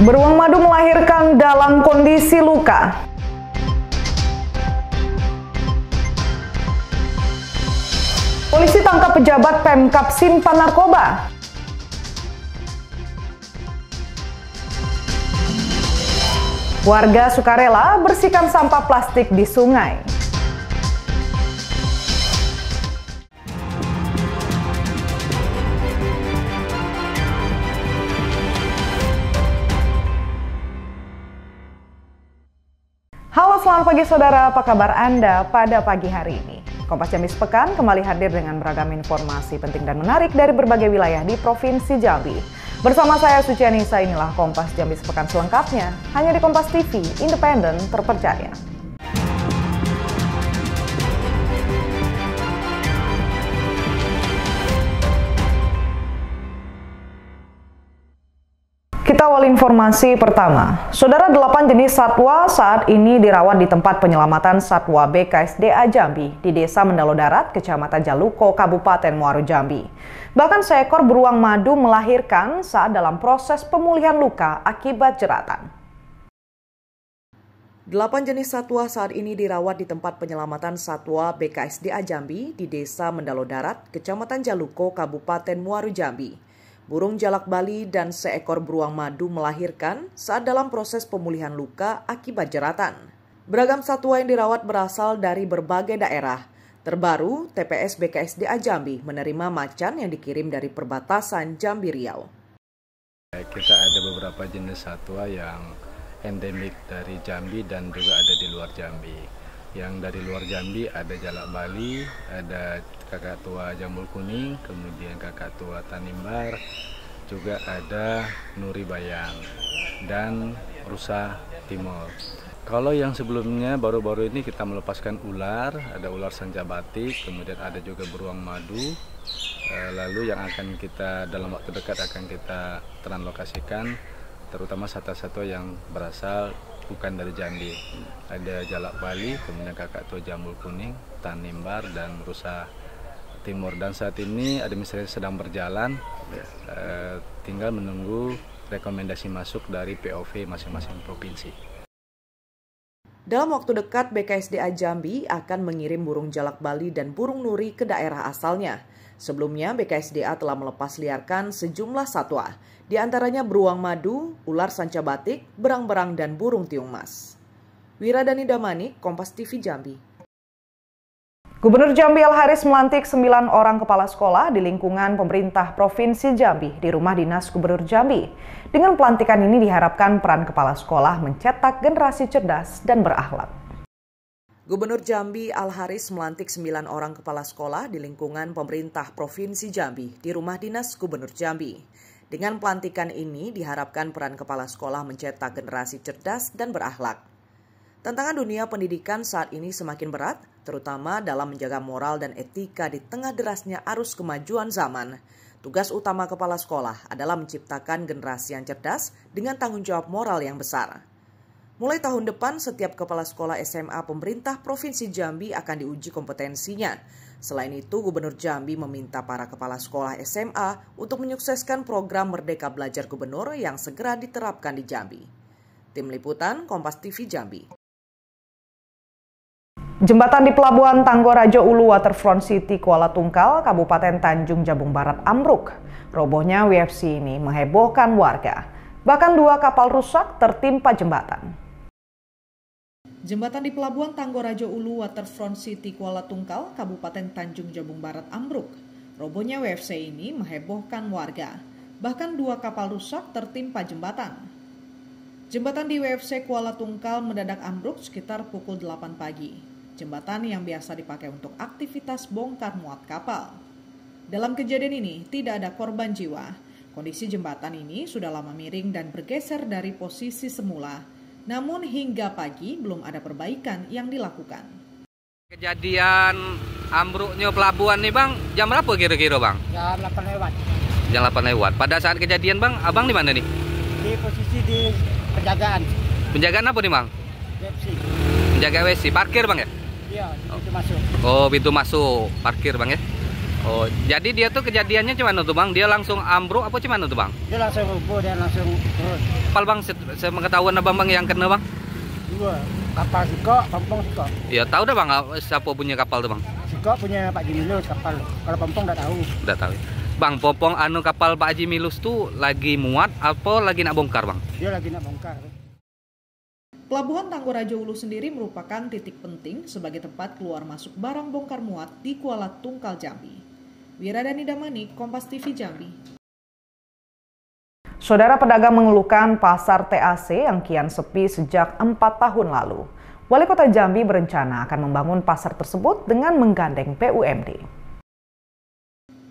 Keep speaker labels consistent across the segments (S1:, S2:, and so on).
S1: Beruang madu melahirkan dalam kondisi luka. Polisi tangkap pejabat Pemkab simpan narkoba. Warga sukarela bersihkan sampah plastik di sungai. Halo, selamat pagi saudara, apa kabar Anda pada pagi hari ini? Kompas Jambi Sepekan kembali hadir dengan beragam informasi penting dan menarik dari berbagai wilayah di Provinsi Jambi. Bersama saya Sucianisa, inilah Kompas Jambi Sepekan selengkapnya, hanya di Kompas TV, independen, terpercaya. Kita awal informasi pertama. Saudara, 8 jenis satwa saat ini dirawat di tempat penyelamatan satwa BKSDA Jambi di Desa Mendalo Darat, Kecamatan Jaluko, Kabupaten Muaro Jambi. Bahkan seekor beruang madu melahirkan saat dalam proses pemulihan luka akibat jeratan. 8 jenis satwa saat ini dirawat di tempat penyelamatan satwa BKSDA Jambi di Desa Mendalo Darat, Kecamatan Jaluko, Kabupaten Muaro Jambi. Burung jalak Bali dan seekor beruang madu melahirkan saat dalam proses pemulihan luka akibat jeratan. Beragam satwa yang dirawat berasal dari berbagai daerah. Terbaru, TPS BKSDA Jambi menerima macan yang dikirim dari perbatasan Jambi Riau.
S2: Kita ada beberapa jenis satwa yang endemik dari Jambi dan juga ada di luar Jambi. Yang dari luar Jambi ada jalak Bali, ada kakak tua jambul kuning, kemudian kakak tua tanimbar, juga ada nuri bayang dan rusa timur. Kalau yang sebelumnya baru-baru ini kita melepaskan ular, ada ular sanca batik, kemudian ada juga beruang madu. Lalu yang akan kita dalam waktu dekat akan kita translokasikan, terutama satwa-satwa yang berasal bukan dari Jambi. Ada jalak Bali, kemudian kakak tua jambul kuning, tanimbar, dan rusa timur. Dan saat ini administrasi sedang berjalan, tinggal menunggu rekomendasi masuk dari POV masing-masing provinsi.
S1: Dalam waktu dekat, BKSDA Jambi akan mengirim burung jalak Bali dan burung nuri ke daerah asalnya. Sebelumnya, BKSDA telah melepas liarkan sejumlah satwa, di antaranya beruang madu, ular sanca batik, berang-berang, dan burung tiung mas. Wiradani Damani, Kompas TV Jambi. Gubernur Jambi Al-Haris melantik 9 orang kepala sekolah di lingkungan pemerintah Provinsi Jambi di rumah dinas Gubernur Jambi. Dengan pelantikan ini diharapkan peran kepala sekolah mencetak generasi cerdas dan berakhlak. Gubernur Jambi Al-Haris melantik 9 orang kepala sekolah di lingkungan pemerintah Provinsi Jambi di rumah dinas Gubernur Jambi. Dengan pelantikan ini diharapkan peran kepala sekolah mencetak generasi cerdas dan berakhlak. Tantangan dunia pendidikan saat ini semakin berat, terutama dalam menjaga moral dan etika di tengah derasnya arus kemajuan zaman. Tugas utama kepala sekolah adalah menciptakan generasi yang cerdas dengan tanggung jawab moral yang besar. Mulai tahun depan, setiap kepala sekolah SMA pemerintah Provinsi Jambi akan diuji kompetensinya. Selain itu, Gubernur Jambi meminta para kepala sekolah SMA untuk menyukseskan program Merdeka Belajar Gubernur yang segera diterapkan di Jambi. Tim Liputan, Kompas TV Jambi. Jembatan di Pelabuhan Tanggorajo Ulu Waterfront City, Kuala Tungkal, Kabupaten Tanjung Jabung Barat ambruk. Robohnya WFC ini menghebohkan warga. Bahkan 2 kapal rusak tertimpa jembatan. Jembatan di Pelabuhan Tanggorajo Ulu Waterfront City, Kuala Tungkal, Kabupaten Tanjung Jabung Barat ambruk. Robohnya WFC ini menghebohkan warga. Bahkan 2 kapal rusak tertimpa jembatan. Jembatan di WFC Kuala Tungkal mendadak ambruk sekitar pukul 8 pagi. Jembatan yang biasa dipakai untuk aktivitas bongkar muat kapal. Dalam kejadian ini tidak ada korban jiwa. Kondisi jembatan ini sudah lama miring dan bergeser dari posisi semula. Namun hingga pagi belum ada perbaikan yang dilakukan.
S3: Kejadian ambruknya pelabuhan nih Bang, jam berapa kira-kira Bang?
S4: Jam 8 lewat.
S3: Jam 8 lewat. Pada saat kejadian Bang, Abang di mana nih?
S4: Di posisi di penjagaan.
S3: Penjagaan apa nih Bang?
S4: WFC.
S3: Penjaga WC, parkir Bang ya?
S4: Iya, pintu masuk.
S3: Oh, pintu masuk, parkir Bang ya? Oh, jadi dia tuh kejadiannya gimana tuh bang? Dia langsung ambruk apa gimana tuh bang?
S4: Dia langsung rubuh dan langsung turun.
S3: Kapal bang, sepengetahuan abang bang yang kena bang?
S4: Dua. Kapal Siko, Pompong Siko.
S3: Ya tahu dah bang, siapa punya kapal tuh bang?
S4: Siko punya Pak Jimilus kapal. Kalau Pompong nggak tahu.
S3: Udah tahu. Bang, Pompong kapal Pak Haji Milus tuh lagi muat apa lagi nak bongkar bang?
S4: Dia lagi nak bongkar.
S1: Pelabuhan Tanggorajo Hulu sendiri merupakan titik penting sebagai tempat keluar masuk barang bongkar muat di Kuala Tungkal Jambi. Wiradani Damani, Kompas TV Jambi. Saudara pedagang mengeluhkan pasar TAC yang kian sepi sejak 4 tahun lalu. Wali Kota Jambi berencana akan membangun pasar tersebut dengan menggandeng BUMD.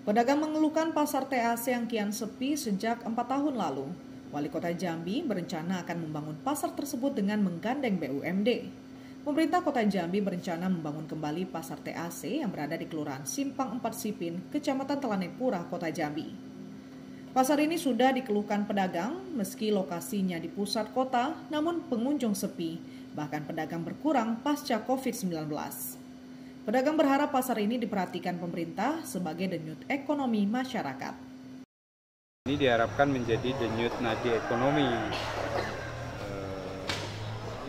S1: Pedagang mengeluhkan pasar TAC yang kian sepi sejak 4 tahun lalu. Wali Kota Jambi berencana akan membangun pasar tersebut dengan menggandeng BUMD. Pemerintah Kota Jambi berencana membangun kembali pasar TAC yang berada di Kelurahan Simpang 4 Sipin, Kecamatan Telanepura, Kota Jambi. Pasar ini sudah dikeluhkan pedagang meski lokasinya di pusat kota, namun pengunjung sepi, bahkan pedagang berkurang pasca COVID-19. Pedagang berharap pasar ini diperhatikan pemerintah sebagai denyut ekonomi masyarakat.
S5: Ini diharapkan menjadi denyut nadi ekonomi,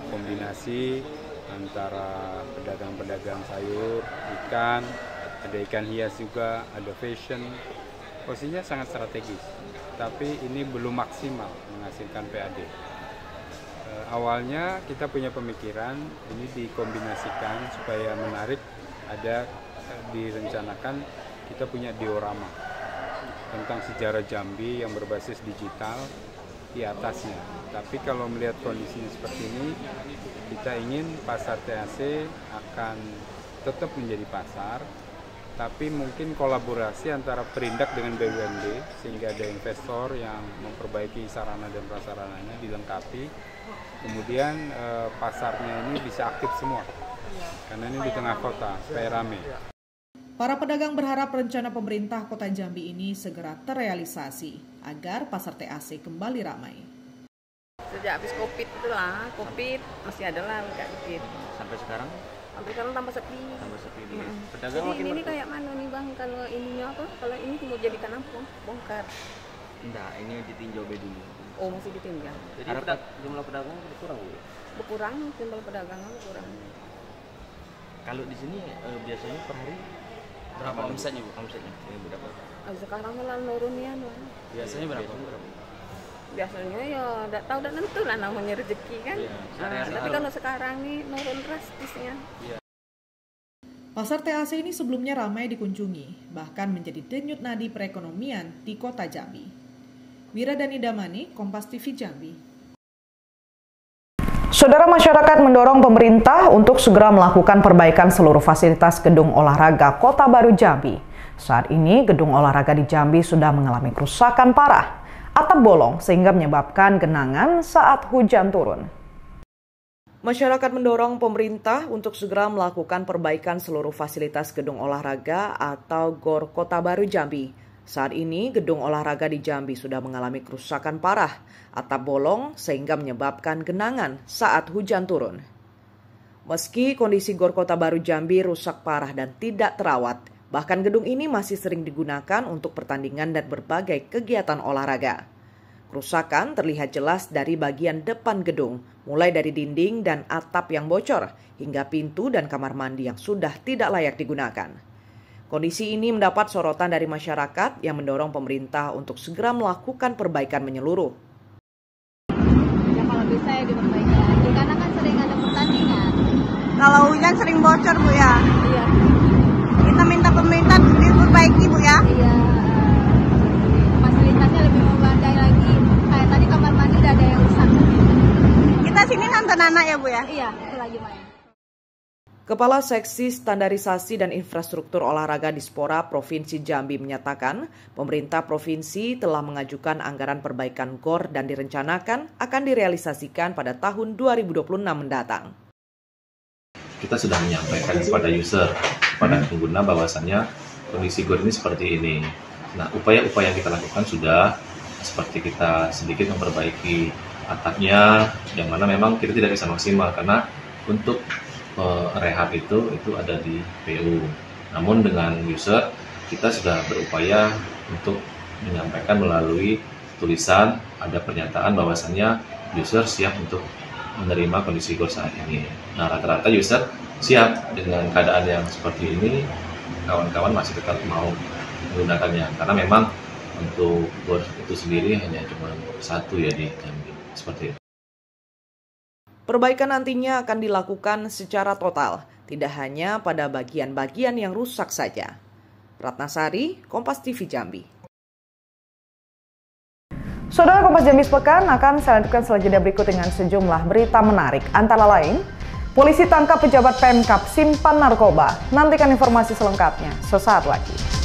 S5: kombinasi antara pedagang-pedagang sayur, ikan, ada ikan hias juga, ada fashion. Posisinya sangat strategis, tapi ini belum maksimal menghasilkan PAD. Awalnya kita punya pemikiran ini dikombinasikan supaya menarik, ada direncanakan kita punya diorama tentang sejarah Jambi yang berbasis digital di atasnya. Tapi kalau melihat kondisinya seperti ini, kita ingin pasar TAC akan tetap menjadi pasar, tapi mungkin kolaborasi antara Perindak dengan BUMD sehingga ada investor yang memperbaiki sarana dan prasarananya dilengkapi. Kemudian pasarnya ini bisa aktif semua, karena ini di tengah kota supaya ramai.
S1: Para pedagang berharap rencana pemerintah Kota Jambi ini segera terrealisasi agar pasar TAC kembali ramai.
S6: Sejak habis COVID itulah, COVID masih ada lah nggak dikit.
S7: Sampai sekarang?
S6: Sampai sekarang tambah sepi.
S7: Tambah sepi. Pedagang
S6: Jadi
S7: makin
S6: ini kayak mana nih bang, kalau ininya apa? Kalau ini mau jadikan apa? Bongkar.
S7: Enggak, ini ditinjau dulu.
S6: Oh masih ditinggal.
S7: Jadi jumlah pedagang berkurang bu?
S6: Berkurang, jumlah pedagang berkurang.
S7: Kalau di sini biasanya per hari berapa omsetnya bu? Omsetnya berapa?
S6: Sekarang malah nurun ya.
S7: Biasanya berapa?
S6: Biasanya ya tidak tahu dan tentu lah namanya rezeki kan.
S7: Iya,
S6: tapi kalau sekarang nih nurun drastisnya.
S7: Iya.
S1: Pasar TAC ini sebelumnya ramai dikunjungi, bahkan menjadi denyut nadi perekonomian di Kota Jambi. Wiradani Damani, Kompas TV Jambi. Saudara, masyarakat mendorong pemerintah untuk segera melakukan perbaikan seluruh fasilitas gedung olahraga Kota Baru Jambi. Saat ini gedung olahraga di Jambi sudah mengalami kerusakan parah. Atap bolong sehingga menyebabkan genangan saat hujan turun. Masyarakat mendorong pemerintah untuk segera melakukan perbaikan seluruh fasilitas gedung olahraga atau GOR Kota Baru Jambi. Saat ini gedung olahraga di Jambi sudah mengalami kerusakan parah, atap bolong sehingga menyebabkan genangan saat hujan turun. Meski kondisi GOR Kota Baru Jambi rusak parah dan tidak terawat, bahkan gedung ini masih sering digunakan untuk pertandingan dan berbagai kegiatan olahraga. Kerusakan terlihat jelas dari bagian depan gedung, mulai dari dinding dan atap yang bocor, hingga pintu dan kamar mandi yang sudah tidak layak digunakan. Kondisi ini mendapat sorotan dari masyarakat yang mendorong pemerintah untuk segera melakukan perbaikan menyeluruh.
S8: Ya kalau bisa ya diperbaiki, karena kan sering ada pertandingan.
S9: Kalau hujan sering bocor Bu ya?
S8: Iya.
S9: Kita minta pemerintah diperbaiki Bu ya?
S8: Iya. Fasilitasnya lebih memadai lagi. Kayak tadi kamar mandi udah ada yang rusak.
S9: Kita sini nonton anak ya Bu ya?
S8: Iya, itu lagi main.
S1: Kepala Seksi Standarisasi dan Infrastruktur Olahraga Dispora Provinsi Jambi menyatakan, pemerintah provinsi telah mengajukan anggaran perbaikan GOR dan direncanakan akan direalisasikan pada tahun 2026 mendatang.
S10: Kita sudah menyampaikan kepada user, kepada pengguna bahwasannya kondisi GOR ini seperti ini. Nah, upaya-upaya yang kita lakukan sudah seperti kita sedikit memperbaiki atapnya, yang mana memang kita tidak bisa maksimal karena untuk rehab itu ada di PU. Namun dengan user kita sudah berupaya untuk menyampaikan melalui tulisan, ada pernyataan bahwasannya user siap untuk menerima kondisi GOR saat ini. Nah, rata-rata user siap dengan keadaan yang seperti ini, kawan-kawan masih tetap mau menggunakannya karena memang untuk GOR itu sendiri hanya cuma satu ya di Jambi, seperti itu.
S1: Perbaikan nantinya akan dilakukan secara total, tidak hanya pada bagian-bagian yang rusak saja. Ratnasari, Kompas TV Jambi.
S11: Saudara, Kompas Jambi Sepekan akan saya lanjutkan setelah jeda berikut dengan sejumlah berita menarik. Antara lain, polisi tangkap pejabat Pemkab simpan narkoba. Nantikan informasi selengkapnya sesaat lagi.